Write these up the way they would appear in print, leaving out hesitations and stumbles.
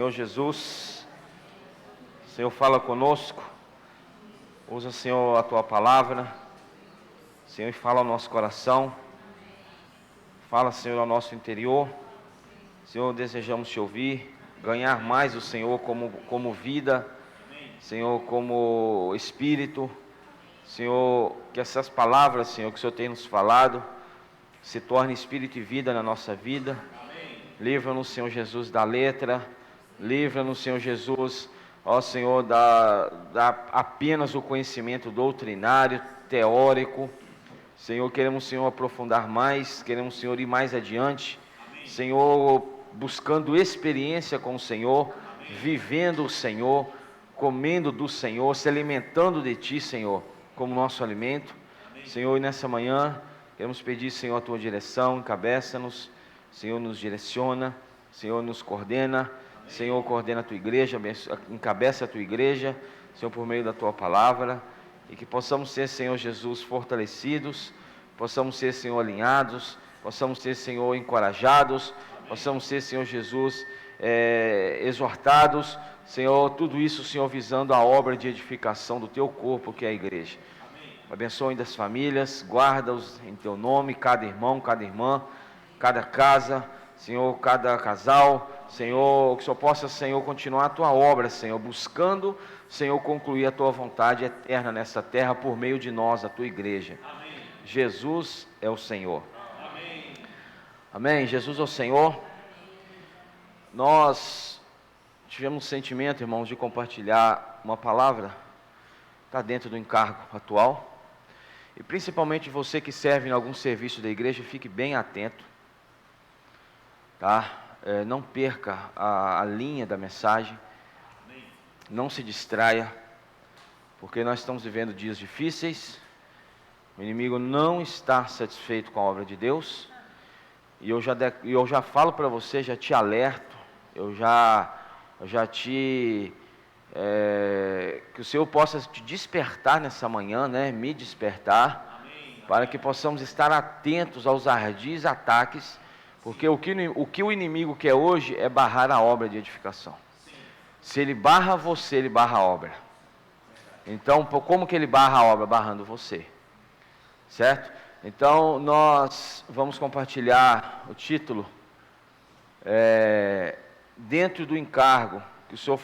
Senhor Jesus, Senhor, fala conosco, usa, Senhor, a Tua palavra, Senhor, e fala ao nosso coração, fala, Senhor, ao nosso interior. Senhor, desejamos Te ouvir, ganhar mais o Senhor como vida, Senhor, como Espírito. Senhor, que essas palavras, Senhor, que o Senhor tem nos falado, se tornem Espírito e vida na nossa vida. Livra-nos, Senhor Jesus, da letra. Livra-nos, Senhor Jesus, ó Senhor, apenas o conhecimento doutrinário, teórico. Senhor, queremos, Senhor, aprofundar mais, queremos, Senhor, ir mais adiante. Amém. Senhor, buscando experiência com o Senhor, amém, vivendo o Senhor, comendo do Senhor, se alimentando de Ti, Senhor, como nosso alimento. Amém. Senhor, e nessa manhã, queremos pedir, Senhor, a Tua direção, encabeça-nos, Senhor, nos direciona, Senhor, nos coordena. Senhor, coordena a Tua igreja, encabeça a Tua igreja, Senhor, por meio da Tua palavra, e que possamos ser, Senhor Jesus, fortalecidos, possamos ser, Senhor, alinhados, possamos ser, Senhor, encorajados, possamos ser, Senhor Jesus, exortados, Senhor, tudo isso, Senhor, visando a obra de edificação do Teu corpo, que é a igreja. Abençoe das famílias, guarda-os em Teu nome, cada irmão, cada irmã, cada casa, Senhor, cada casal, Senhor, que só possa, Senhor, continuar a Tua obra, Senhor, buscando, Senhor, concluir a Tua vontade eterna nessa terra por meio de nós, a Tua igreja. Amém. Jesus é o Senhor. Amém. Amém. Jesus é o Senhor. Nós tivemos um sentimento, irmãos, de compartilhar uma palavra que está dentro do encargo atual, e principalmente você que serve em algum serviço da igreja, fique bem atento, tá? Não perca a linha da mensagem, não se distraia, porque nós estamos vivendo dias difíceis, o inimigo não está satisfeito com a obra de Deus, e eu já falo para você, já te alerto, eu já te, que o Senhor possa te despertar nessa manhã, né? Me despertar, amém, para que possamos estar atentos aos ardis ataques, porque o que o inimigo quer hoje é barrar a obra de edificação. Sim. Se ele barra você, ele barra a obra. Então, como que ele barra a obra? Barrando você. Certo? Então, nós vamos compartilhar o título, dentro do encargo, que o Senhor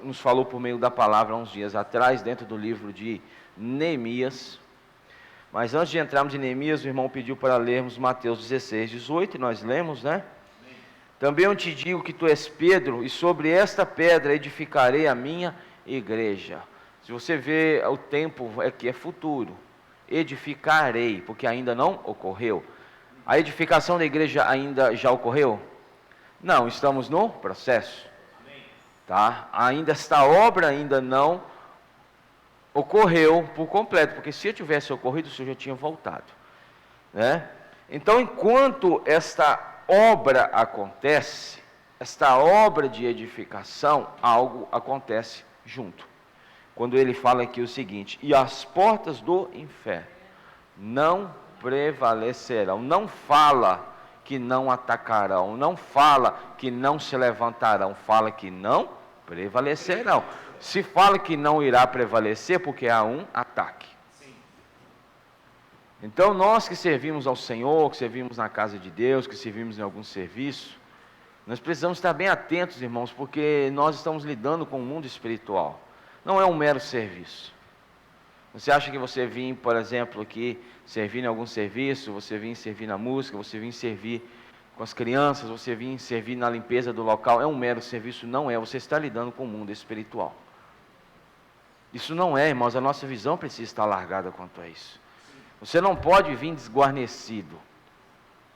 nos falou por meio da palavra há uns dias atrás, dentro do livro de Neemias. Mas antes de entrarmos em Neemias, o irmão pediu para lermos Mateus 16, 18, e nós lemos, né? Amém. Também eu te digo que tu és Pedro, e sobre esta pedra edificarei a minha igreja. Se você vê o tempo que é futuro, edificarei, porque ainda não ocorreu. A edificação da igreja ainda já ocorreu? Não, estamos no processo. Amém. Tá? Ainda esta obra ainda não ocorreu por completo, porque se tivesse ocorrido, o Senhor já tinha voltado, né? Então, enquanto esta obra acontece, esta obra de edificação, algo acontece junto. Quando ele fala aqui o seguinte: e as portas do inferno não prevalecerão. Não fala que não atacarão, não fala que não se levantarão, fala que não prevalecerão. Se fala que não irá prevalecer, porque há um ataque. Sim. Então, nós que servimos ao Senhor, que servimos na casa de Deus, que servimos em algum serviço, nós precisamos estar bem atentos, irmãos, porque nós estamos lidando com o mundo espiritual. Não é um mero serviço. Você acha que você vir, por exemplo, aqui, servir em algum serviço, você vir servir na música, você vir servir com as crianças, você vir servir na limpeza do local, é um mero serviço? Não é, você está lidando com o mundo espiritual. Isso não é, irmãos, a nossa visão precisa estar alargada quanto a isso. Você não pode vir desguarnecido,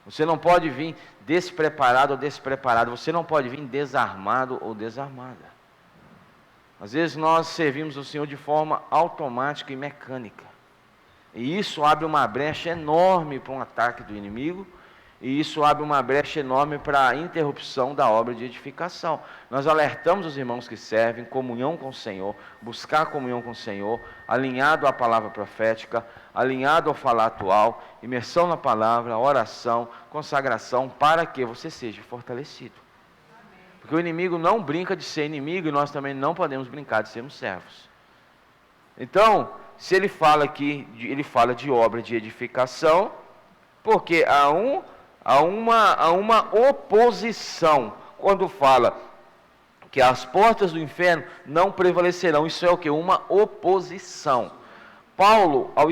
você não pode vir despreparado ou despreparado, você não pode vir desarmado ou desarmada. Às vezes nós servimos o Senhor de forma automática e mecânica, e isso abre uma brecha enorme para um ataque do inimigo, e isso abre uma brecha enorme para a interrupção da obra de edificação. Nós alertamos os irmãos que servem, comunhão com o Senhor, buscar comunhão com o Senhor, alinhado à palavra profética, alinhado ao falar atual, imersão na palavra, oração, consagração, para que você seja fortalecido. Porque o inimigo não brinca de ser inimigo e nós também não podemos brincar de sermos servos. Então, se ele fala aqui, ele fala de obra de edificação, porque há uma oposição. Quando fala que as portas do inferno não prevalecerão, isso é o que? Uma oposição. Paulo, ao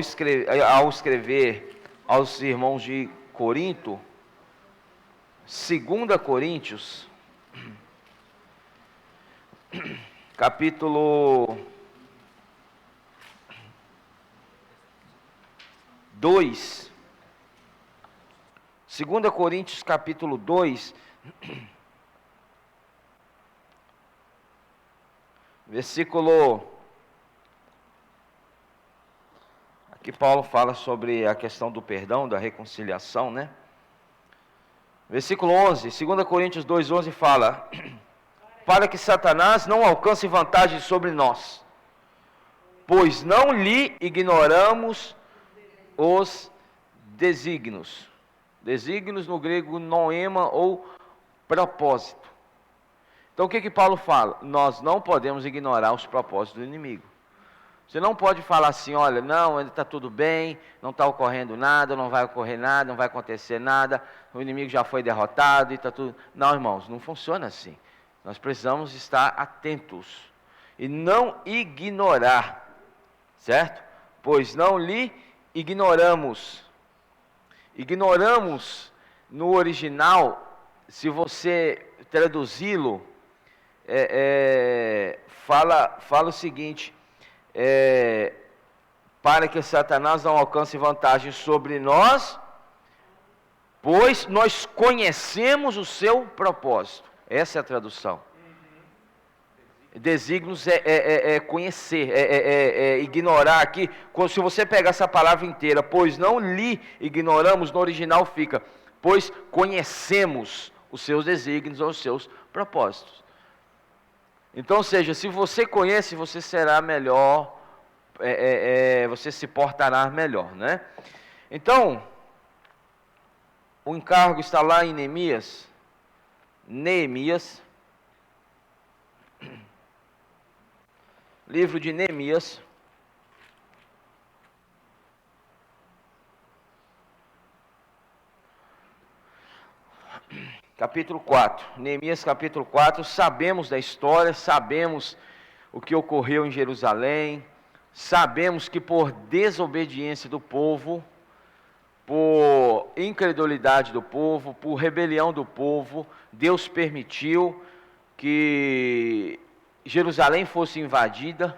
escrever aos irmãos de Corinto, 2 Coríntios, capítulo 2, 2 Coríntios capítulo 2, versículo, aqui Paulo fala sobre a questão do perdão, da reconciliação, né? Versículo 11, 2 Coríntios 2, 11 fala: para que Satanás não alcance vantagem sobre nós, pois não lhe ignoramos os desígnios. Desígnios no grego noema ou propósito. Então o que Paulo fala? Nós não podemos ignorar os propósitos do inimigo. Você não pode falar assim, olha, não, ainda está tudo bem, não está ocorrendo nada, não vai ocorrer nada, não vai acontecer nada, o inimigo já foi derrotado e está tudo... Não, irmãos, não funciona assim. Nós precisamos estar atentos e não ignorar, certo? Pois não lhe ignoramos. Ignoramos, no original, se você traduzi-lo, fala o seguinte, para que Satanás não alcance vantagem sobre nós, pois nós conhecemos o seu propósito. Essa é a tradução. Desígnios é conhecer, ignorar aqui. Se você pegar essa palavra inteira, pois não lhe ignoramos, no original fica, pois conhecemos os seus desígnios ou os seus propósitos. Então, ou seja, se você conhece, você será melhor, você se portará melhor, né? Então, o encargo está lá em Neemias, livro de Neemias, capítulo 4. Neemias capítulo 4, sabemos da história, sabemos o que ocorreu em Jerusalém, sabemos que por desobediência do povo, por incredulidade do povo, por rebelião do povo, Deus permitiu que Jerusalém fosse invadida,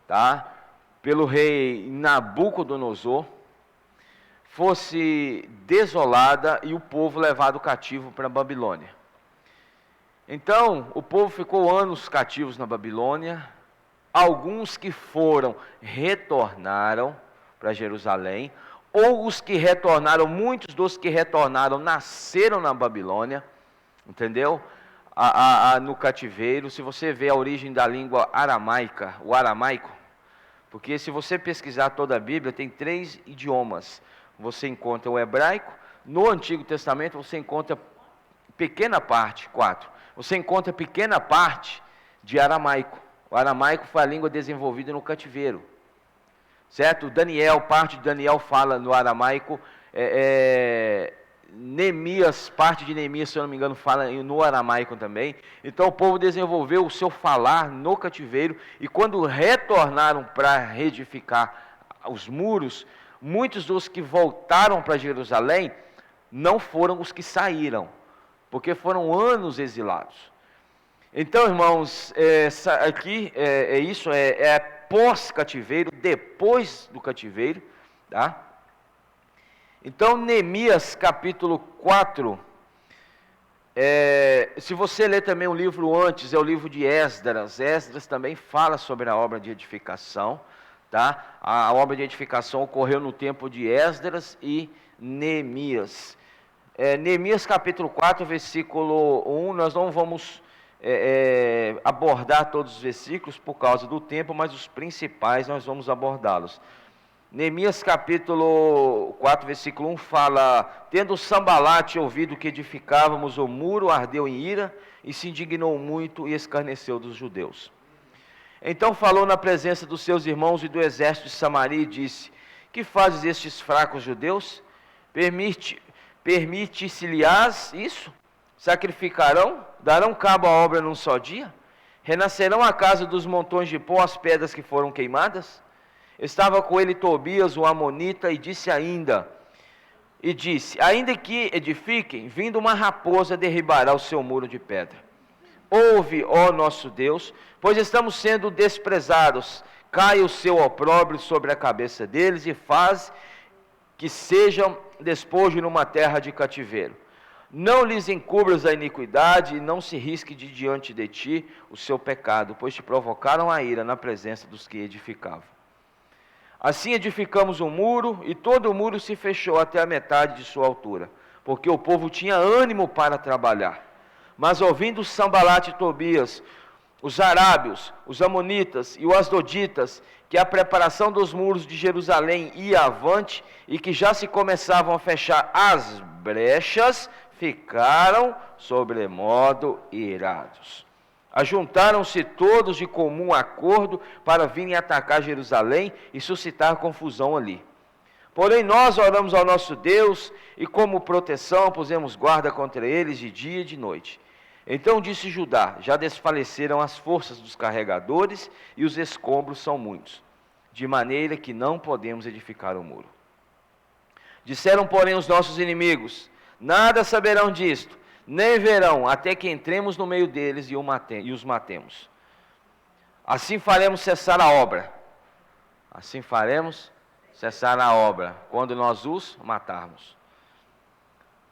tá, pelo rei Nabucodonosor, fosse desolada e o povo levado cativo para a Babilônia. Então, o povo ficou anos cativos na Babilônia. Alguns que foram, retornaram para Jerusalém, ou os que retornaram, muitos dos que retornaram nasceram na Babilônia, entendeu? No cativeiro. Se você vê a origem da língua aramaica, o aramaico, porque se você pesquisar toda a Bíblia, tem 3 idiomas. Você encontra o hebraico, no Antigo Testamento você encontra pequena parte, 4. Você encontra pequena parte de aramaico. O aramaico foi a língua desenvolvida no cativeiro, certo? Parte de Daniel fala no aramaico, Neemias, parte de Neemias, se eu não me engano, fala no aramaico também. Então o povo desenvolveu o seu falar no cativeiro, e quando retornaram para reedificar os muros, muitos dos que voltaram para Jerusalém não foram os que saíram, porque foram anos exilados. Então, irmãos, aqui isso é pós-cativeiro, depois do cativeiro, tá? Então, Neemias capítulo 4, se você ler também o livro antes, é o livro de Esdras. Esdras também fala sobre a obra de edificação, tá? A obra de edificação ocorreu no tempo de Esdras e Neemias. Neemias capítulo 4, versículo 1, nós não vamos abordar todos os versículos por causa do tempo, mas os principais nós vamos abordá-los. Neemias capítulo 4, versículo 1 fala: tendo Sambalate ouvido que edificávamos o muro, ardeu em ira e se indignou muito e escarneceu dos judeus. Então falou na presença dos seus irmãos e do exército de Samaria e disse: que fazes estes fracos judeus? Permite-se-lhes isso? Sacrificarão? Darão cabo à obra num só dia? Renascerão a casa dos montões de pó as pedras que foram queimadas? Estava com ele Tobias, o amonita, e disse, ainda que edifiquem, vindo uma raposa derribará o seu muro de pedra. Ouve, ó nosso Deus, pois estamos sendo desprezados. Caia o seu opróbrio sobre a cabeça deles e faz que sejam despojo numa terra de cativeiro. Não lhes encubras a iniquidade e não se risque de diante de ti o seu pecado, pois te provocaram a ira na presença dos que edificavam. Assim edificamos um muro e todo o muro se fechou até a metade de sua altura, porque o povo tinha ânimo para trabalhar. Mas ouvindo Sambalate e Tobias, os arábios, os amonitas e os asdoditas, que a preparação dos muros de Jerusalém ia avante e que já se começavam a fechar as brechas, ficaram sobremodo irados. Ajuntaram-se todos de comum acordo para virem atacar Jerusalém e suscitar confusão ali. Porém nós oramos ao nosso Deus e como proteção pusemos guarda contra eles de dia e de noite. Então disse Judá: já desfaleceram as forças dos carregadores e os escombros são muitos, de maneira que não podemos edificar o muro. Disseram, porém, os nossos inimigos: nada saberão disto, nem verão, até que entremos no meio deles e os matemos. Assim faremos cessar a obra. Assim faremos cessar a obra, quando nós os matarmos.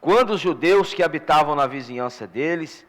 Quando os judeus que habitavam na vizinhança deles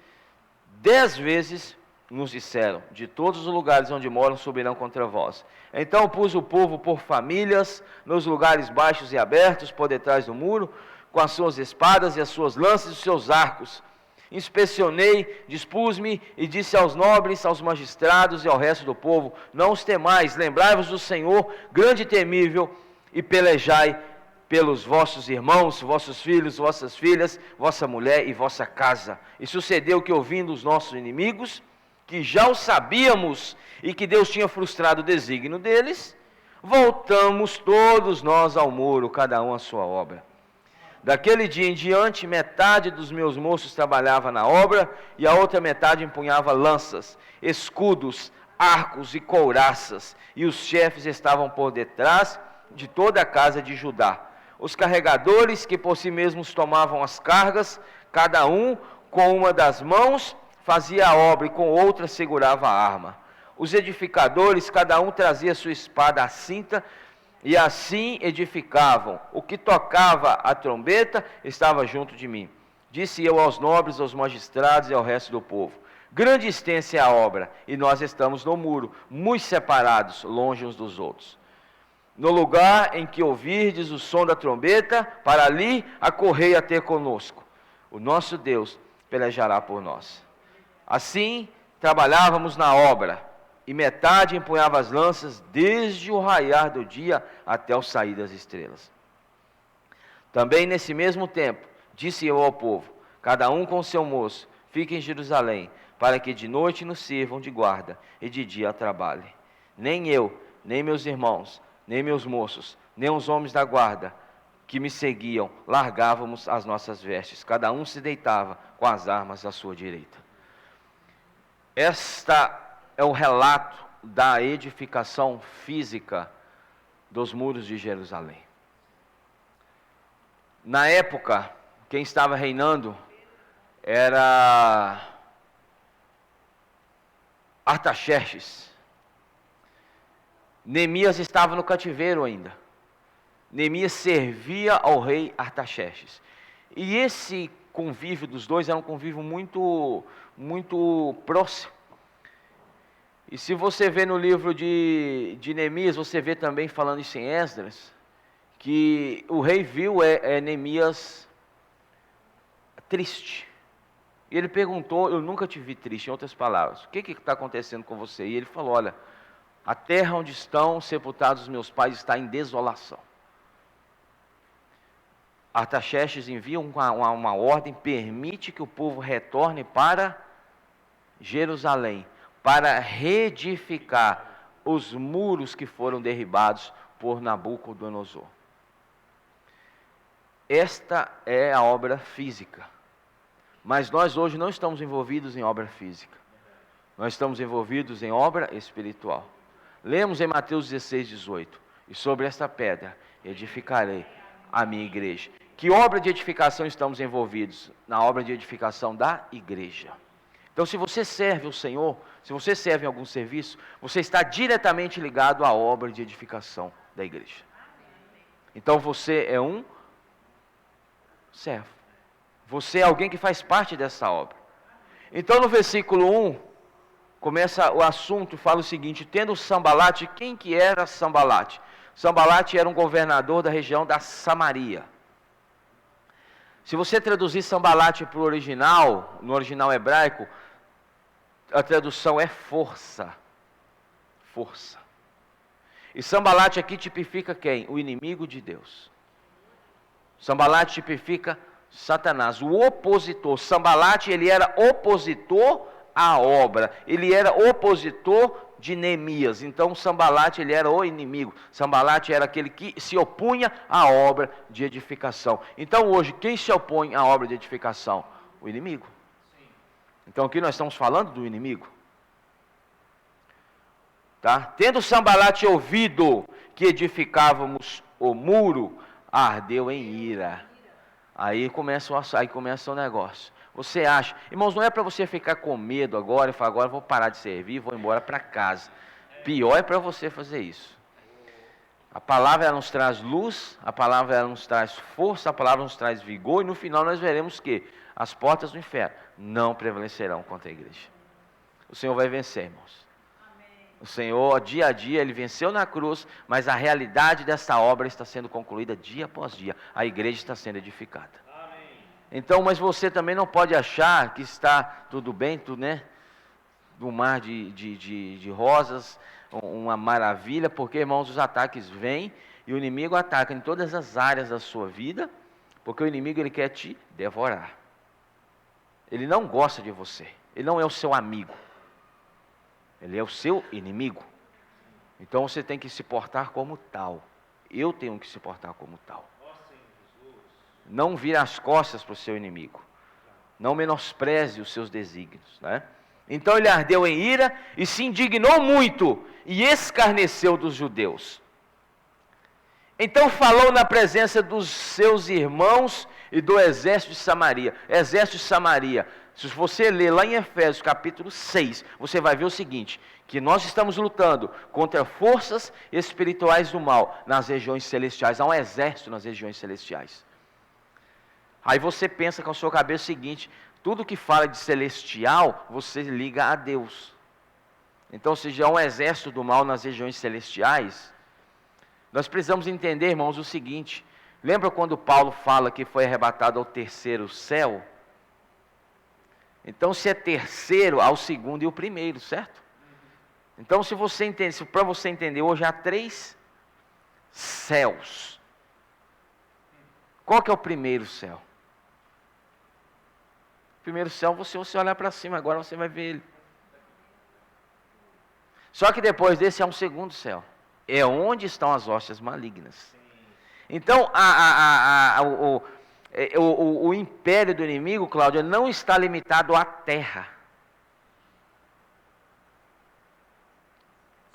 10 vezes nos disseram: de todos os lugares onde moram subirão contra vós. Então pus o povo por famílias, nos lugares baixos e abertos, por detrás do muro, com as suas espadas e as suas lanças e os seus arcos. Inspecionei, dispus-me e disse aos nobres, aos magistrados e ao resto do povo: não os temais, lembrai-vos do Senhor, grande e temível, e pelejai pelos vossos irmãos, vossos filhos, vossas filhas, vossa mulher e vossa casa. E sucedeu que, ouvindo os nossos inimigos, que já o sabíamos e que Deus tinha frustrado o desígnio deles, voltamos todos nós ao muro, cada um à sua obra. Daquele dia em diante, metade dos meus moços trabalhava na obra e a outra metade empunhava lanças, escudos, arcos e couraças, e os chefes estavam por detrás de toda a casa de Judá. Os carregadores, que por si mesmos tomavam as cargas, cada um com uma das mãos fazia a obra e com outra segurava a arma. Os edificadores, cada um trazia sua espada à cinta, e assim edificavam. O que tocava a trombeta estava junto de mim. Disse eu aos nobres, aos magistrados e ao resto do povo: grande e extensa é a obra, e nós estamos no muro, muito separados, longe uns dos outros. No lugar em que ouvirdes o som da trombeta, para ali acorrei a ter conosco. O nosso Deus pelejará por nós. Assim trabalhávamos na obra, e metade empunhava as lanças desde o raiar do dia até o sair das estrelas. Também nesse mesmo tempo, disse eu ao povo: cada um com seu moço, fique em Jerusalém, para que de noite nos sirvam de guarda e de dia trabalhem. Nem eu, nem meus irmãos, nem meus moços, nem os homens da guarda que me seguiam, largávamos as nossas vestes. Cada um se deitava com as armas à sua direita. Esta é o relato da edificação física dos muros de Jerusalém. Na época, quem estava reinando era Artaxerxes. Neemias estava no cativeiro ainda. Neemias servia ao rei Artaxerxes. E esse convívio dos dois era um convívio muito próximo. E se você vê no livro de Neemias, você vê também falando isso em Esdras, que o rei viu Neemias triste. E ele perguntou: eu nunca te vi triste, em outras palavras, o que está acontecendo com você? E ele falou: olha, A terra onde estão sepultados os meus pais está em desolação. Artaxerxes envia uma ordem, permite que o povo retorne para Jerusalém, para reedificar os muros que foram derribados por Nabucodonosor. Esta é a obra física. Mas nós hoje não estamos envolvidos em obra física. Nós estamos envolvidos em obra espiritual. Lemos em Mateus 16, 18. E sobre esta pedra edificarei a minha igreja. Que obra de edificação estamos envolvidos? Na obra de edificação da igreja. Então, se você serve o Senhor, se você serve em algum serviço, você está diretamente ligado à obra de edificação da igreja. Então, você é um servo. Você é alguém que faz parte dessa obra. Então, no versículo 1, começa o assunto, fala o seguinte: tendo Sambalate, quem que era Sambalate? Sambalate era um governador da região da Samaria. Se você traduzir Sambalate para o original, no original hebraico, a tradução é força. Força. E Sambalate aqui tipifica quem? O inimigo de Deus. Sambalate tipifica Satanás, o opositor. Sambalate, ele era opositor à obra. Ele era opositor de Neemias. Então Sambalate, ele era o inimigo. Sambalate era aquele que se opunha à obra de edificação. Então hoje, quem se opõe à obra de edificação? O inimigo. Então aqui nós estamos falando do inimigo. Tá? Tendo Sambalate ouvido que edificávamos o muro, ardeu em ira. Aí começa o negócio. Você acha, irmãos, não é para você ficar com medo agora e falar: agora eu vou parar de servir, vou embora para casa. Pior é para você fazer isso. A palavra ela nos traz luz, a palavra ela nos traz força, a palavra nos traz vigor, e no final nós veremos que as portas do inferno não prevalecerão contra a igreja. O Senhor vai vencer, irmãos. O Senhor, dia a dia, Ele venceu na cruz, mas a realidade dessa obra está sendo concluída dia após dia. A igreja está sendo edificada. Amém. Então, mas você também não pode achar que está tudo bem, tudo, né? Do mar de rosas, uma maravilha, porque, irmãos, os ataques vêm e o inimigo ataca em todas as áreas da sua vida, porque o inimigo ele quer te devorar. Ele não gosta de você, ele não é o seu amigo. Ele é o seu inimigo. Então você tem que se portar como tal. Eu tenho que se portar como tal. Não vire as costas para o seu inimigo. Não menospreze os seus desígnios, né? Então ele ardeu em ira e se indignou muito e escarneceu dos judeus. Então falou na presença dos seus irmãos e do exército de Samaria. Exército de Samaria. Se você ler lá em Efésios capítulo 6, você vai ver o seguinte: que nós estamos lutando contra forças espirituais do mal nas regiões celestiais. Há um exército nas regiões celestiais. Aí você pensa com a sua cabeça o seguinte: tudo que fala de celestial, você liga a Deus. Então, se já há um exército do mal nas regiões celestiais, nós precisamos entender, irmãos, o seguinte: lembra quando Paulo fala que foi arrebatado ao terceiro céu? Então, se é terceiro, há o segundo e o primeiro, certo? Então, se você entende, para você entender, hoje há 3 céus. Qual que é o primeiro céu? O primeiro céu, você olhar para cima, agora você vai ver ele. Só que depois desse há um segundo céu. É onde estão as hostes malignas. Então, o império do inimigo, Cláudia, não está limitado à terra.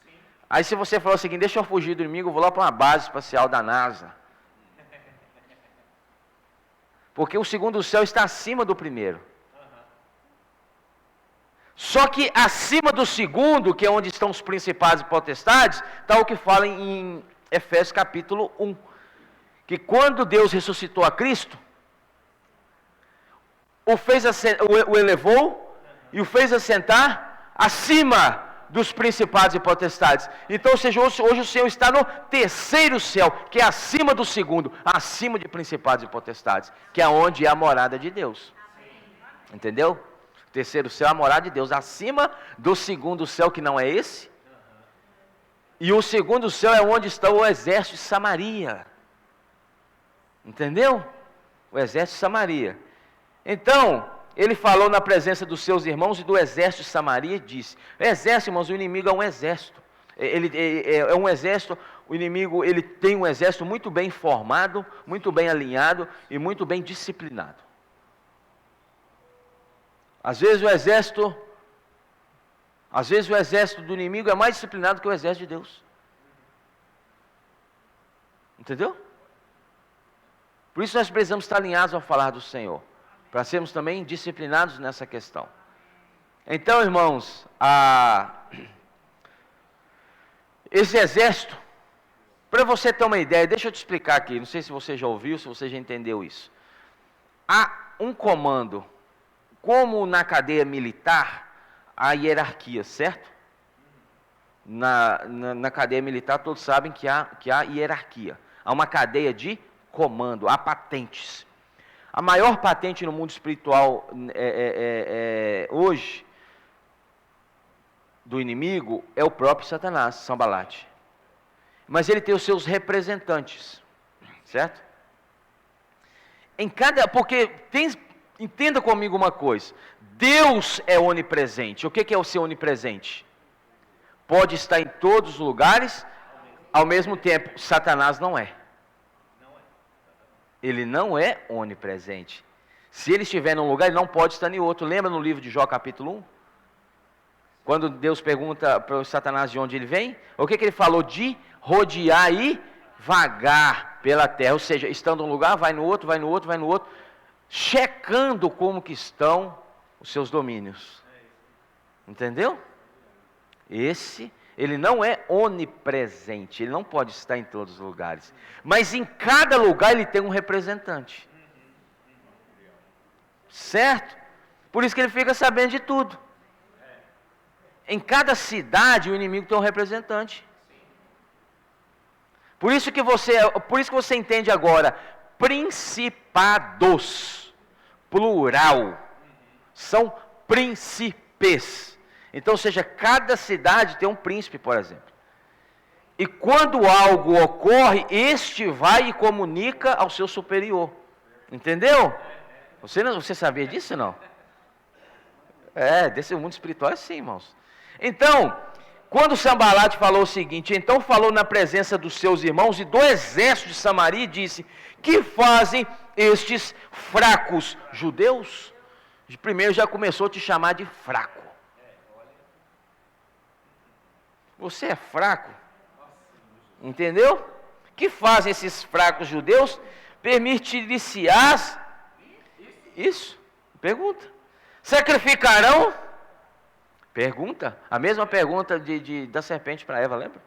Sim. Aí se você falar o seguinte: deixa eu fugir do inimigo, eu vou lá para uma base espacial da NASA. Porque o segundo céu está acima do primeiro. Só que acima do segundo, que é onde estão os principados e potestades, está o que fala em Efésios capítulo 1. Que quando Deus ressuscitou a Cristo, o elevou e o fez assentar acima dos principados e potestades. Então, ou seja, hoje o Senhor está no terceiro céu, que é acima do segundo, acima de principados e potestades, que é onde é a morada de Deus. Entendeu? O terceiro céu é a morada de Deus, acima do segundo céu, que não é esse. E o segundo céu é onde está o exército de Samaria. Entendeu? O exército de Samaria. Então, ele falou na presença dos seus irmãos e do exército de Samaria e disse: exército, irmãos, o inimigo é um exército. Ele é um exército, o inimigo ele tem um exército muito bem formado, muito bem alinhado e muito bem disciplinado. Às vezes o exército do inimigo é mais disciplinado que o exército de Deus. Entendeu? Por isso nós precisamos estar alinhados ao falar do Senhor, para sermos também disciplinados nessa questão. Então, irmãos, esse exército, para você ter uma ideia, deixa eu te explicar aqui, não sei se você já ouviu, se você já entendeu isso. Há um comando, como na cadeia militar, há hierarquia, certo? Na cadeia militar todos sabem que há hierarquia. Há uma cadeia de comando, há patentes. A maior patente no mundo espiritual hoje, do inimigo, é o próprio Satanás, Sambalat. Mas ele tem os seus representantes, certo? Entenda comigo uma coisa, Deus é onipresente. O que é o ser onipresente? Pode estar em todos os lugares, ao mesmo tempo, Satanás não é. Ele não é onipresente. Se ele estiver num lugar, ele não pode estar em outro. Lembra no livro de Jó, capítulo 1? Quando Deus pergunta para o Satanás de onde ele vem, o que ele falou? De rodear e vagar pela terra. Ou seja, estando num lugar, vai no outro, vai no outro, vai no outro, checando como que estão os seus domínios. Entendeu? Ele não é onipresente, ele não pode estar em todos os lugares. Mas em cada lugar ele tem um representante. Certo? Por isso que ele fica sabendo de tudo. Em cada cidade o inimigo tem um representante. Por isso que você entende agora, principados, plural, são príncipes. Então, ou seja, cada cidade tem um príncipe, por exemplo. E quando algo ocorre, este vai e comunica ao seu superior. Entendeu? Você sabia disso, não? Desse mundo espiritual é assim, irmãos. Então, quando Sambalat falou o seguinte, então falou na presença dos seus irmãos e do exército de Samaria e disse: que fazem estes fracos judeus? Primeiro já começou a te chamar de fraco. Você é fraco? Entendeu? Que fazem esses fracos judeus? Permitir-lhe-se-ás isso? Pergunta. Sacrificarão? Pergunta. A mesma pergunta da serpente para Eva, lembra?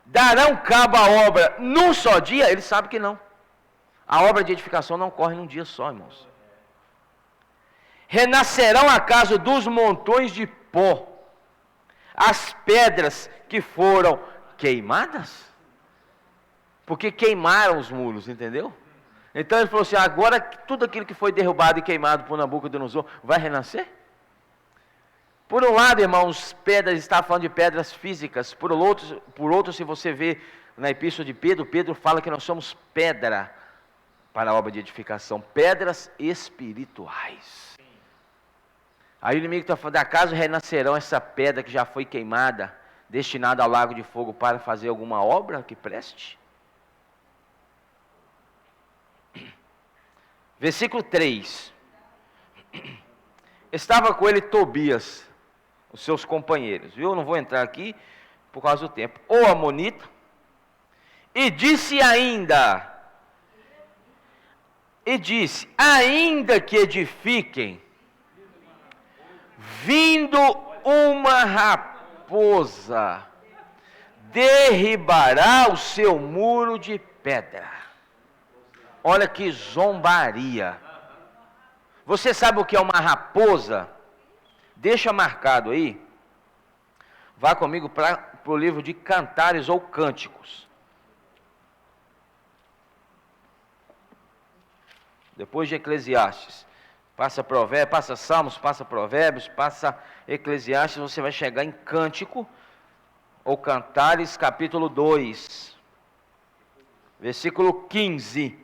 Darão cabo à obra num só dia? Ele sabe que não. A obra de edificação não corre num dia só, irmãos. Renascerão acaso dos montões de pó as pedras que foram queimadas? Porque queimaram os muros, entendeu? Então ele falou assim: agora tudo aquilo que foi derrubado e queimado por Nabucodonosor vai renascer? Por um lado, irmãos, pedras, está falando de pedras físicas. Por outro, se você vê na epístola de Pedro, Pedro fala que nós somos pedra para a obra de edificação, pedras espirituais. Aí o inimigo está falando: acaso renascerão essa pedra que já foi queimada, destinada ao lago de fogo para fazer alguma obra que preste? Versículo 3. Estava com ele Tobias, os seus companheiros. Eu não vou entrar aqui por causa do tempo. O amonita. E disse, ainda que edifiquem, vindo uma raposa, derribará o seu muro de pedra. Olha que zombaria. Você sabe o que é uma raposa? Deixa marcado aí. Vá comigo para o livro de Cantares ou Cânticos. Depois de Eclesiastes. Passa Provérbios, passa Salmos, passa Provérbios, passa Eclesiastes, você vai chegar em Cântico. ou Cantares, capítulo 2, versículo 15.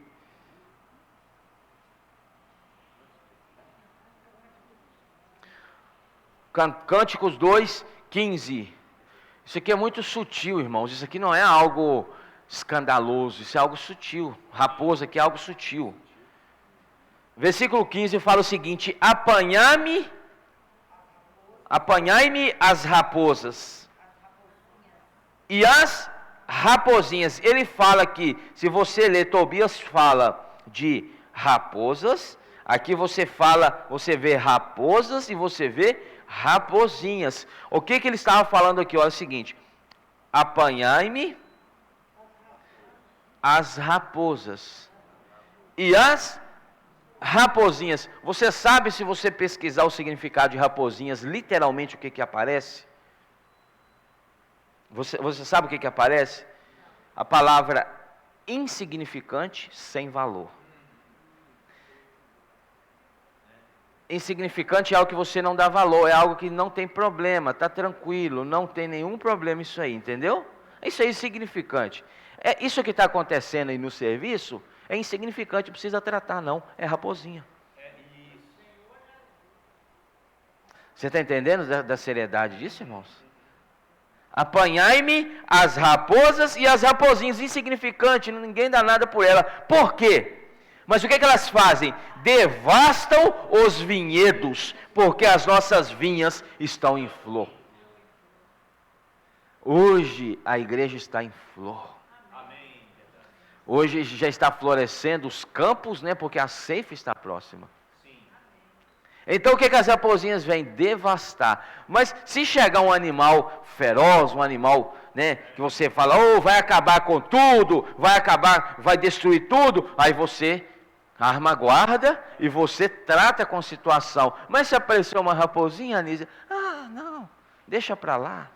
Cânticos 2, 15. Isso aqui é muito sutil, irmãos. Isso aqui não é algo escandaloso, isso é algo sutil. Raposa aqui é algo sutil. Versículo 15 fala o seguinte: apanhai-me as raposas e as rapozinhas. Ele fala aqui, se você ler, Tobias fala de raposas. Aqui você vê raposas e você vê rapozinhas. O que ele estava falando aqui? Olha o seguinte: apanhai-me as raposas e as rapozinhas. Você sabe, se você pesquisar o significado de rapozinhas, literalmente o que aparece? Você sabe o que aparece? A palavra insignificante, sem valor. Insignificante é algo que você não dá valor, é algo que não tem problema, está tranquilo, não tem nenhum problema isso aí, entendeu? Isso é insignificante. Isso que está acontecendo aí no serviço é insignificante, não precisa tratar não, é raposinha. Você está entendendo da seriedade disso, irmãos? Apanhai-me as raposas e as rapozinhas, insignificante, ninguém dá nada por ela. Por quê? Mas o que elas fazem? Devastam os vinhedos, porque as nossas vinhas estão em flor. Hoje a igreja está em flor. Hoje já está florescendo os campos, né? Porque a ceifa está próxima. Então o que as raposinhas vêm? Devastar. Mas se chegar um animal feroz, um animal, né, que você fala, vai acabar com tudo, vai destruir tudo, aí você arma a guarda e você trata com a situação. Mas se aparecer uma raposinha, Anísia, não, deixa para lá.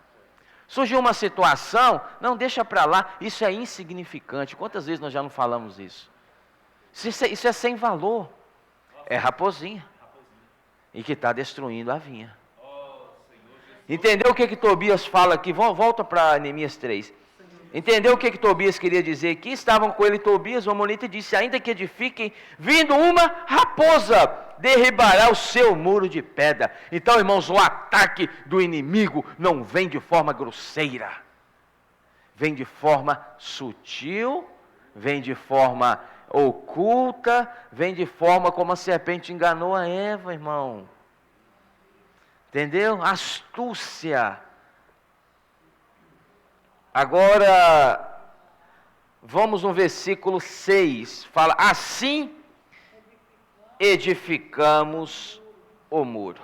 Surgiu uma situação, não, deixa para lá, isso é insignificante. Quantas vezes nós já não falamos isso? Isso é sem valor, é raposinha, e que está destruindo a vinha. Entendeu o que Tobias fala aqui? Volta para Neemias 3. Entendeu o que Tobias queria dizer aqui? Estavam com ele Tobias, o amonita, e disse: ainda que edifiquem, vindo uma raposa, derribará o seu muro de pedra. Então, irmãos, o ataque do inimigo não vem de forma grosseira, vem de forma sutil, vem de forma oculta, vem de forma como a serpente enganou a Eva, irmão. Entendeu? Astúcia. Agora, vamos no versículo 6, fala: assim edificamos o muro.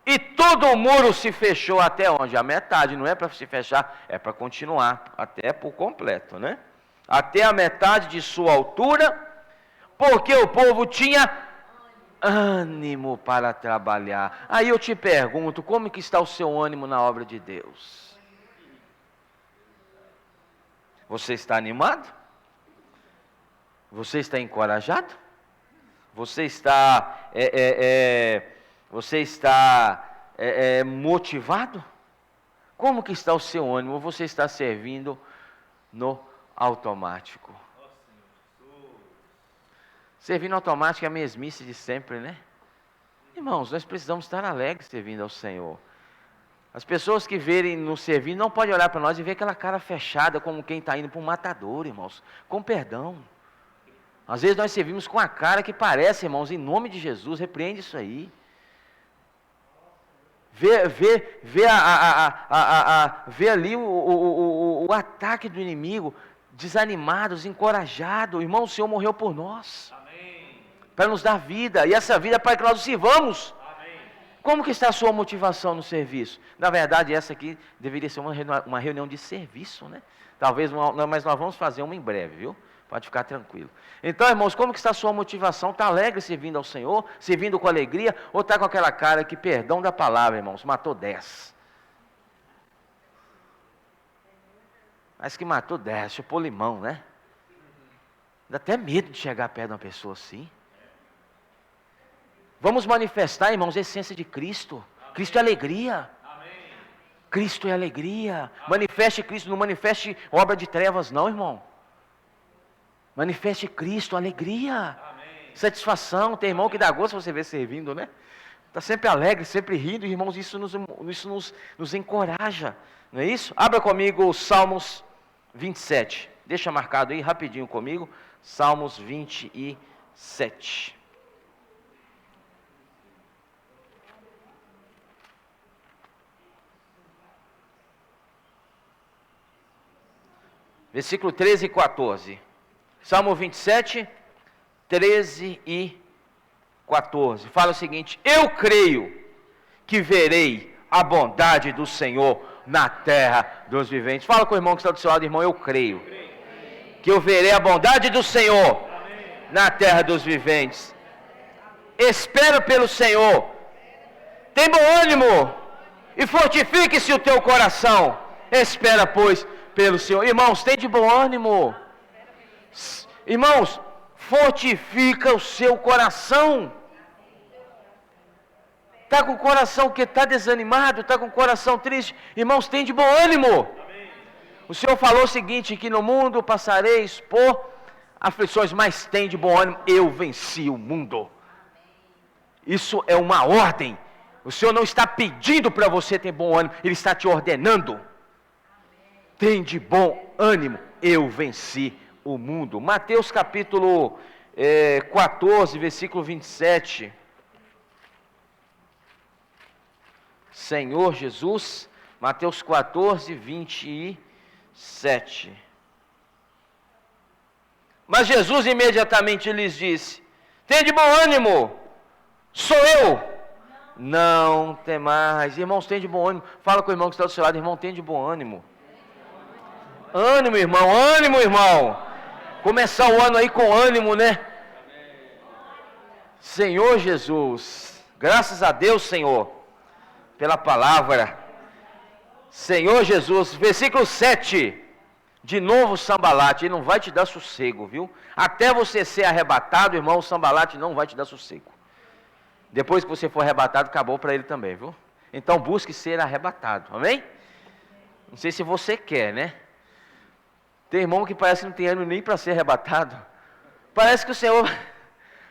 E todo o muro se fechou até onde? A metade, não é para se fechar, é para continuar, até por completo, né? Até a metade de sua altura, porque o povo tinha ânimo para trabalhar. Aí eu te pergunto, como que está o seu ânimo na obra de Deus? Você está animado? Você está encorajado? Você está motivado? Como que está o seu ânimo? Você está servindo no automático? Servindo automático é a mesmice de sempre, né? Irmãos, nós precisamos estar alegres servindo ao Senhor. As pessoas que verem nos servindo não podem olhar para nós e ver aquela cara fechada como quem está indo para um matador, irmãos. Com perdão. Às vezes nós servimos com a cara que parece, irmãos, em nome de Jesus, repreende isso aí. Vê ali o ataque do inimigo, desanimado, desencorajado. Irmão, o Senhor morreu por nós. Amém. Para nos dar vida, e essa vida é para que nós o sirvamos. Amém. Como que está a sua motivação no serviço? Na verdade, essa aqui deveria ser uma reunião de serviço, né? Talvez, mas nós vamos fazer uma em breve, viu? Pode ficar tranquilo. Então, irmãos, como que está a sua motivação? Está alegre servindo ao Senhor? Servindo com alegria? Ou está com aquela cara que, perdão da palavra, irmãos, matou 10? Mas que matou 10, chupou limão, né? Dá até medo de chegar perto de uma pessoa assim. Vamos manifestar, irmãos, a essência de Cristo. Amém. Cristo é alegria. Amém. Cristo é alegria. Manifeste Cristo, não manifeste obra de trevas não, irmão. Manifeste Cristo, alegria. Amém. Satisfação. Tem irmão que dá gosto você ver servindo, né? Está sempre alegre, sempre rindo, irmãos, isso nos encoraja, não é isso? Abra comigo os Salmos 27, deixa marcado aí rapidinho comigo, Salmos 27. Versículo 13 e 14, Salmo 27, 13 e 14, fala o seguinte: eu creio que verei a bondade do Senhor na terra dos viventes. Fala com o irmão que está do seu lado, irmão, eu creio que eu verei a bondade do Senhor na terra dos viventes. Espero pelo Senhor, tem bom ânimo e fortifique-se o teu coração. Espera, pois, pelo Senhor. Irmãos, tem de bom ânimo. Irmãos, fortifica o seu coração. Está com o coração que está desanimado, está com o coração triste, irmãos, tem de bom ânimo. Amém. O Senhor falou o seguinte, que no mundo passareis por aflições, mas tem de bom ânimo, eu venci o mundo. Isso é uma ordem. O Senhor não está pedindo para você ter bom ânimo, Ele está te ordenando. Tem de bom ânimo, eu venci o mundo. Mateus capítulo 14, versículo 27. Senhor Jesus, Mateus 14, 27. Mas Jesus imediatamente lhes disse: tende bom ânimo, sou eu, não temais. Irmãos, tende bom ânimo. Fala com o irmão que está do seu lado, irmão, tende bom ânimo. Ânimo, irmão, ânimo, irmão. Começar o ano aí com ânimo, né? Senhor Jesus, graças a Deus, Senhor, pela palavra. Senhor Jesus, versículo 7, de novo Sambalate, ele não vai te dar sossego, viu? Até você ser arrebatado, irmão, o Sambalate não vai te dar sossego. Depois que você for arrebatado, acabou para ele também, viu? Então busque ser arrebatado, amém? Não sei se você quer, né? Tem irmão que parece que não tem ânimo nem para ser arrebatado. Parece que o Senhor...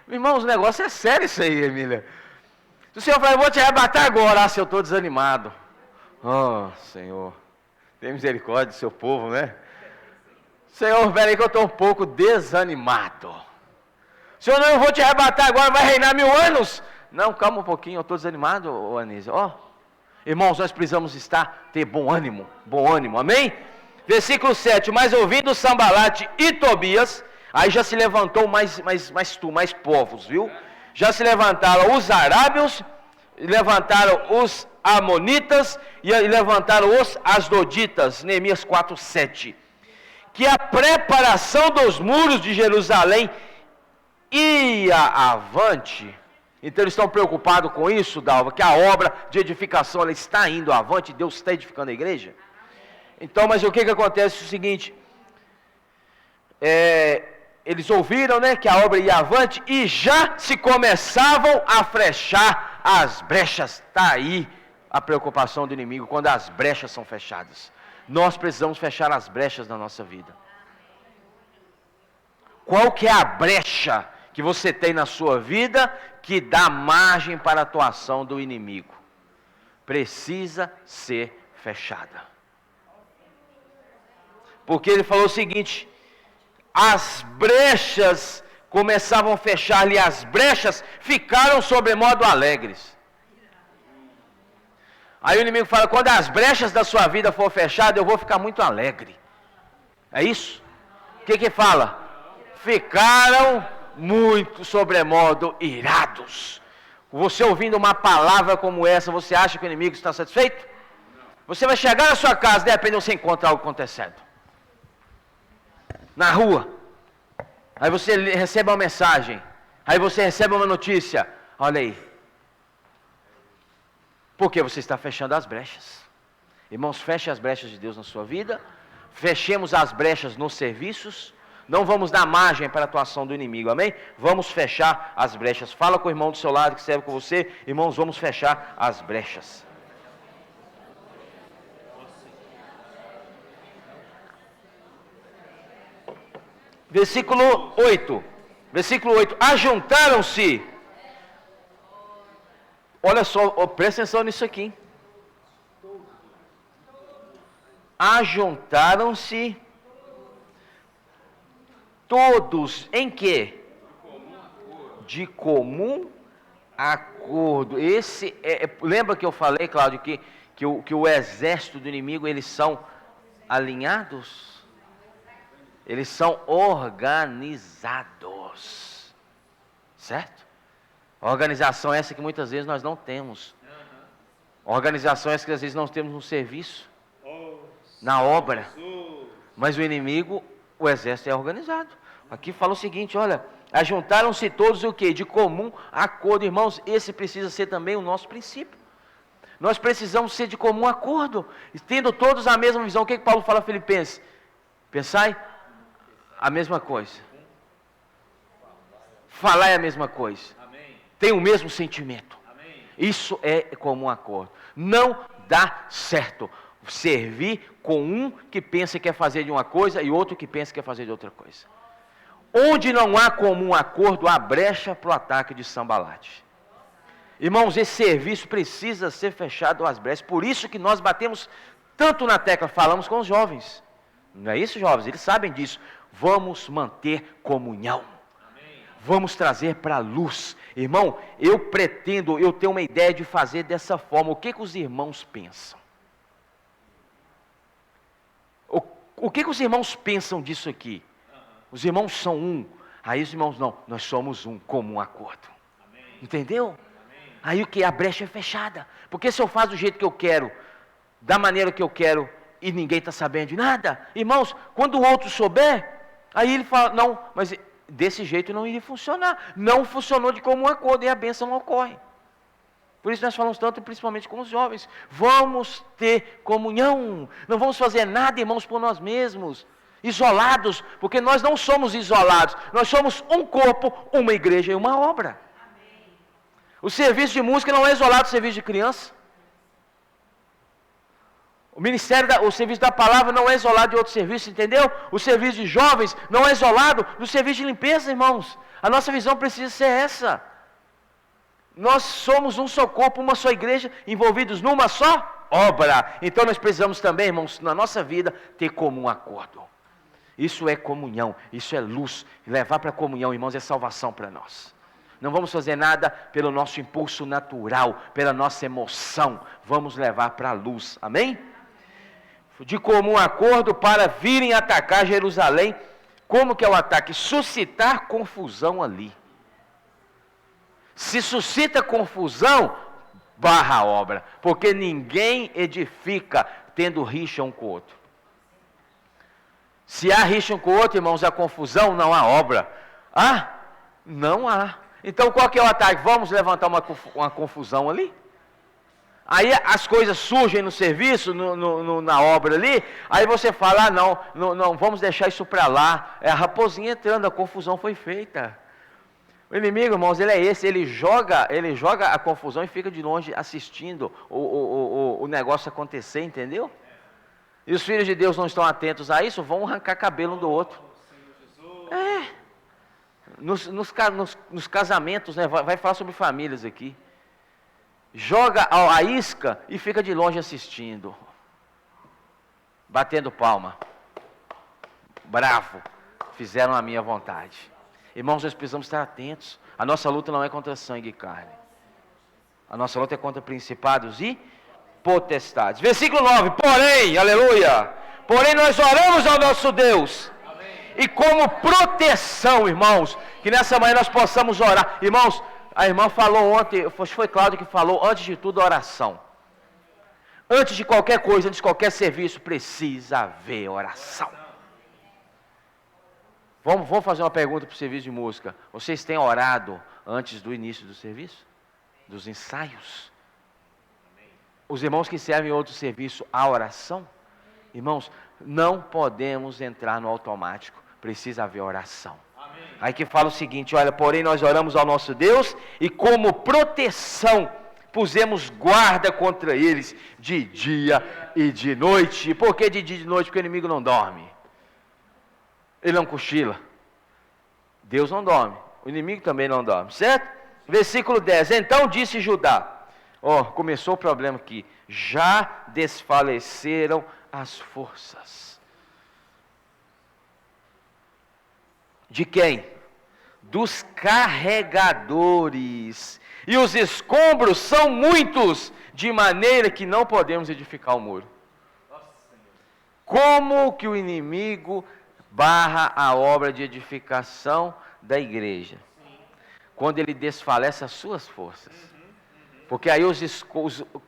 Irmãos, o negócio é sério isso aí, Emília. O Senhor fala, eu vou te arrebatar agora, se eu estou desanimado. Oh, Senhor, tem misericórdia do seu povo, né? Senhor, peraí que eu estou um pouco desanimado. Senhor, não, eu vou te arrebatar agora, vai reinar 1000 anos. Não, calma um pouquinho, eu estou desanimado, Anísia. Ó, irmãos, nós precisamos ter bom ânimo, amém? Versículo 7, mas ouvindo Sambalate e Tobias, aí já se levantou mais povos, viu? Já se levantaram os arábios, levantaram os amonitas e levantaram os asdoditas, Neemias 4:7. Que a preparação dos muros de Jerusalém ia avante. Então eles estão preocupados com isso, Dalva, que a obra de edificação ela está indo avante, Deus está edificando a igreja. Então, mas o que acontece é o seguinte, eles ouviram, né, que a obra ia avante e já se começavam a fechar as brechas. Está aí a preocupação do inimigo, quando as brechas são fechadas. Nós precisamos fechar as brechas na nossa vida. Qual que é a brecha que você tem na sua vida que dá margem para a atuação do inimigo? Precisa ser fechada. Porque ele falou o seguinte, as brechas começavam a fechar-lhe as brechas, ficaram sobremodo alegres. Aí o inimigo fala, quando as brechas da sua vida for fechadas, eu vou ficar muito alegre. É isso? O que fala? Ficaram muito sobremodo irados. Você ouvindo uma palavra como essa, você acha que o inimigo está satisfeito? Você vai chegar na sua casa, de repente você encontra algo acontecendo. Na rua. Aí você recebe uma mensagem. Aí você recebe uma notícia. Olha aí. Porque você está fechando as brechas. Irmãos, feche as brechas de Deus na sua vida. Fechemos as brechas nos serviços. Não vamos dar margem para a atuação do inimigo, amém? Vamos fechar as brechas. Fala com o irmão do seu lado que serve com você. Irmãos, vamos fechar as brechas. Versículo 8. Versículo 8. Ajuntaram-se. Olha só, presta atenção nisso aqui. Hein? Ajuntaram-se todos em quê? De comum acordo. Esse lembra que eu falei, Cláudio, que o exército do inimigo, eles são alinhados? Eles são organizados. Certo? Organização essa que muitas vezes nós não temos. Organização essa que às vezes nós temos no serviço, na obra. Mas o inimigo, o exército é organizado. Aqui fala o seguinte, olha, ajuntaram-se todos o quê? De comum acordo. Irmãos, esse precisa ser também o nosso princípio. Nós precisamos ser de comum acordo, tendo todos a mesma visão. O que Paulo fala a Filipenses? Pensai a mesma coisa. Falar é a mesma coisa. Tem o mesmo sentimento. Isso é comum acordo. Não dá certo servir com um que pensa que quer fazer de uma coisa e outro que pensa que quer fazer de outra coisa. Onde não há comum acordo, há brecha para o ataque de Sambalate. Irmãos, esse serviço precisa ser fechado às brechas. Por isso que nós batemos tanto na tecla, falamos com os jovens. Não é isso, jovens? Eles sabem disso. Vamos manter comunhão. Vamos trazer para a luz. Irmão, eu tenho uma ideia de fazer dessa forma. O que os irmãos pensam? O que os irmãos pensam disso aqui? Os irmãos são um. Aí os irmãos não, nós somos um, comum acordo. Entendeu? Aí o que? A brecha é fechada. Porque se eu faço do jeito que eu quero, da maneira que eu quero, e ninguém está sabendo de nada, irmãos, quando o outro souber, aí ele fala, não, mas desse jeito não iria funcionar. Não funcionou de comum acordo e a bênção não ocorre. Por isso nós falamos tanto, principalmente com os jovens. Vamos ter comunhão. Não vamos fazer nada, irmãos, por nós mesmos. Isolados, porque nós não somos isolados. Nós somos um corpo, uma igreja e uma obra. O serviço de música não é isolado do serviço de criança. O serviço da palavra não é isolado de outro serviço, entendeu? O serviço de jovens não é isolado do serviço de limpeza, irmãos. A nossa visão precisa ser essa. Nós somos um só corpo, uma só igreja, envolvidos numa só obra. Então nós precisamos também, irmãos, na nossa vida, ter comum acordo. Isso é comunhão, isso é luz. Levar para a comunhão, irmãos, é salvação para nós. Não vamos fazer nada pelo nosso impulso natural, pela nossa emoção. Vamos levar para a luz, amém? De comum acordo para virem atacar Jerusalém. Como que é o ataque? Suscitar confusão ali. Se suscita confusão, barra a obra. Porque ninguém edifica tendo rixa um com o outro. Se há rixa um com o outro, irmãos, há confusão, não há obra. Não há. Então qual que é o ataque? Vamos levantar uma confusão ali? Aí as coisas surgem no serviço, na obra ali, aí você fala, não, vamos deixar isso para lá. É a raposinha entrando, a confusão foi feita. O inimigo, irmãos, ele é esse, ele joga a confusão e fica de longe assistindo o negócio acontecer, entendeu? E os filhos de Deus não estão atentos a isso, vão arrancar cabelo um do outro. Nos casamentos, né, vai falar sobre famílias aqui. Joga a isca e fica de longe assistindo. Batendo palma. Bravo. Fizeram a minha vontade. Irmãos, nós precisamos estar atentos. A nossa luta não é contra sangue e carne. A nossa luta é contra principados e potestades. Versículo 9. Porém, aleluia. Porém nós oramos ao nosso Deus. E como proteção, irmãos, que nessa manhã nós possamos orar. Irmãos, a irmã falou ontem, foi Cláudio que falou, antes de tudo, a oração. Antes de qualquer coisa, antes de qualquer serviço, precisa haver oração. Vamos fazer uma pergunta para o serviço de música. Vocês têm orado antes do início do serviço? Dos ensaios? Os irmãos que servem outro serviço, a oração? Irmãos, não podemos entrar no automático. Precisa haver oração. Amém. Aí que fala o seguinte, olha, porém nós oramos ao nosso Deus e como proteção pusemos guarda contra eles de dia e de noite. Por que de dia e de noite? Porque o inimigo não dorme. Ele não cochila. Deus não dorme, o inimigo também não dorme, certo? Versículo 10, então disse Judá, começou o problema aqui, já desfaleceram as forças. De quem? Dos carregadores, e os escombros são muitos, de maneira que não podemos edificar o muro. Como que o inimigo barra a obra de edificação da igreja? Quando ele desfalece as suas forças. Porque aí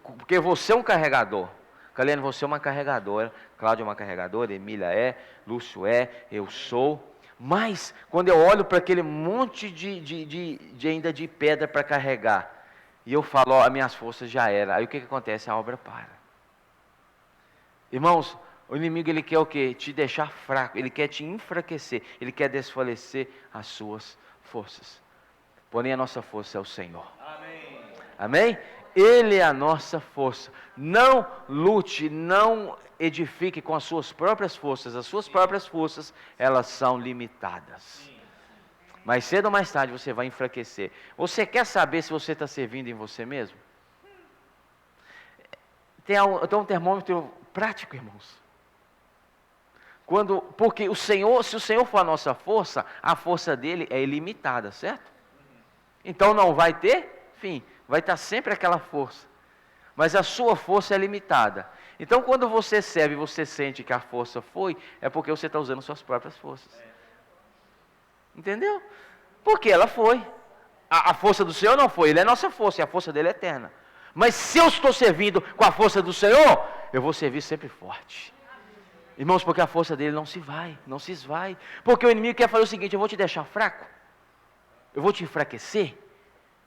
porque você é um carregador. Calene, você é uma carregadora. Cláudia é uma carregadora, Emília é, Lúcio é, eu sou. Mas, quando eu olho para aquele monte ainda de pedra para carregar, e eu falo, as minhas forças já eram. Aí o que acontece? A obra para. Irmãos, o inimigo ele quer o quê? Te deixar fraco, ele quer te enfraquecer, ele quer desfalecer as suas forças. Porém a nossa força é o Senhor. Amém? Amém? Ele é a nossa força. Não lute, não edifique com as suas próprias forças. As suas próprias forças, elas são limitadas. Mais cedo ou mais tarde você vai enfraquecer. Você quer saber se você está servindo em você mesmo? Tem um termômetro prático, irmãos. Porque o Senhor, se o Senhor for a nossa força, a força dele é ilimitada, certo? Então não vai ter fim, vai estar sempre aquela força. Mas a sua força é limitada. Então quando você serve e você sente que a força foi, é porque você está usando suas próprias forças. Entendeu? Porque ela foi. A força do Senhor não foi, ele é nossa força e a força dele é eterna. Mas se eu estou servindo com a força do Senhor, eu vou servir sempre forte. Irmãos, porque a força dele não se esvai. Porque o inimigo quer fazer o seguinte: eu vou te deixar fraco, eu vou te enfraquecer,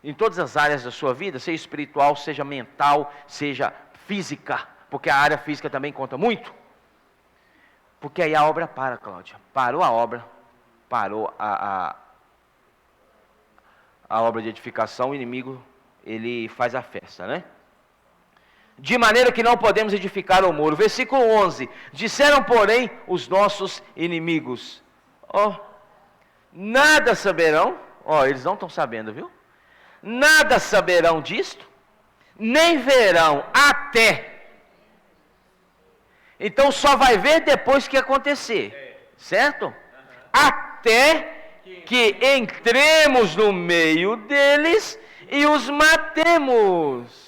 em todas as áreas da sua vida, seja espiritual, seja mental, seja física, porque a área física também conta muito. Porque aí a obra para, Cláudia. Parou a obra, parou a obra de edificação, o inimigo, ele faz a festa, né? De maneira que não podemos edificar o muro. Versículo 11, disseram porém os nossos inimigos, nada saberão, eles não estão sabendo, viu? Nada saberão disto, nem verão até. Então só vai ver depois que acontecer, certo? Até que entremos no meio deles e os matemos.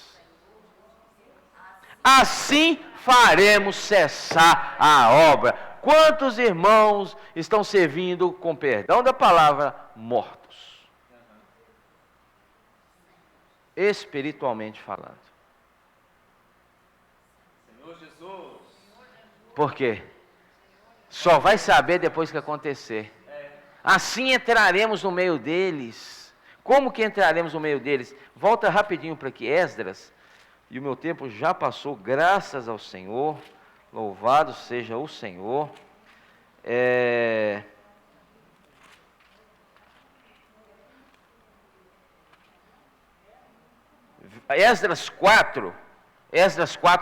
Assim faremos cessar a obra. Quantos irmãos estão servindo, com perdão da palavra, mortos? Espiritualmente falando. Senhor Jesus. Por quê? Só vai saber depois que acontecer. Assim entraremos no meio deles. Como que entraremos no meio deles? Volta rapidinho para aqui, Esdras. E o meu tempo já passou, graças ao Senhor. Louvado seja o Senhor. Esdras 4,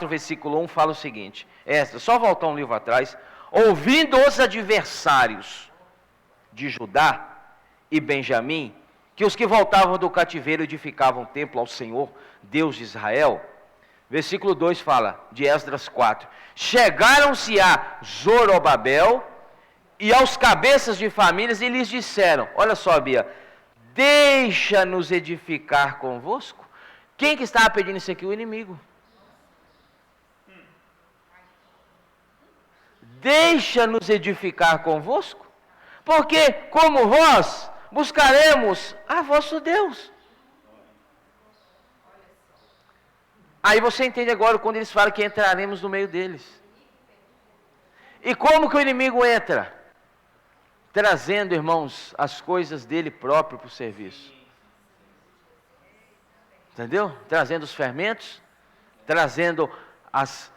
versículo 1 fala o seguinte. Esdras, só voltar um livro atrás. Ouvindo os adversários de Judá e Benjamim, que os que voltavam do cativeiro edificavam o templo ao Senhor, Deus de Israel. Versículo 2 fala, de Esdras 4. Chegaram-se a Zorobabel e aos cabeças de famílias e lhes disseram, olha só, Bia, deixa-nos edificar convosco. Quem que estava pedindo isso aqui? O inimigo. Deixa-nos edificar convosco, porque como vós buscaremos a vosso Deus. Aí você entende agora quando eles falam que entraremos no meio deles. E como que o inimigo entra? Trazendo, irmãos, as coisas dele próprio para o serviço. Entendeu? Trazendo os fermentos, trazendo as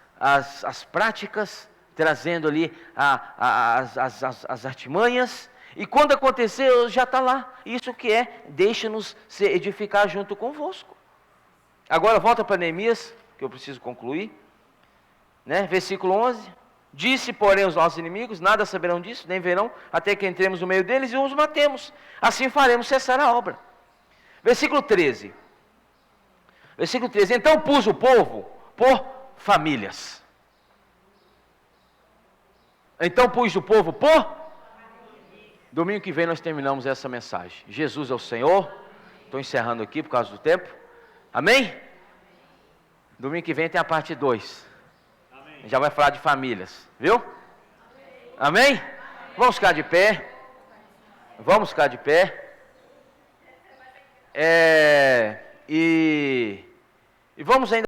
práticas, trazendo ali as artimanhas. E quando acontecer, já está lá. Isso que é, deixa-nos edificar junto convosco. Agora volta para Neemias, que eu preciso concluir, né? Versículo 11, Disse, porém, os nossos inimigos, nada saberão disso, nem verão, até que entremos no meio deles e os matemos. Assim faremos cessar a obra. Versículo 13. Versículo 13. Então pus o povo por famílias. Então pus o povo por... Domingo que vem nós terminamos essa mensagem. Jesus é o Senhor. Estou encerrando aqui por causa do tempo. Amém? Domingo que vem tem a parte 2. Já vai falar de famílias, viu? Amém? Vamos ficar de pé. Vamos ficar de pé. E vamos ainda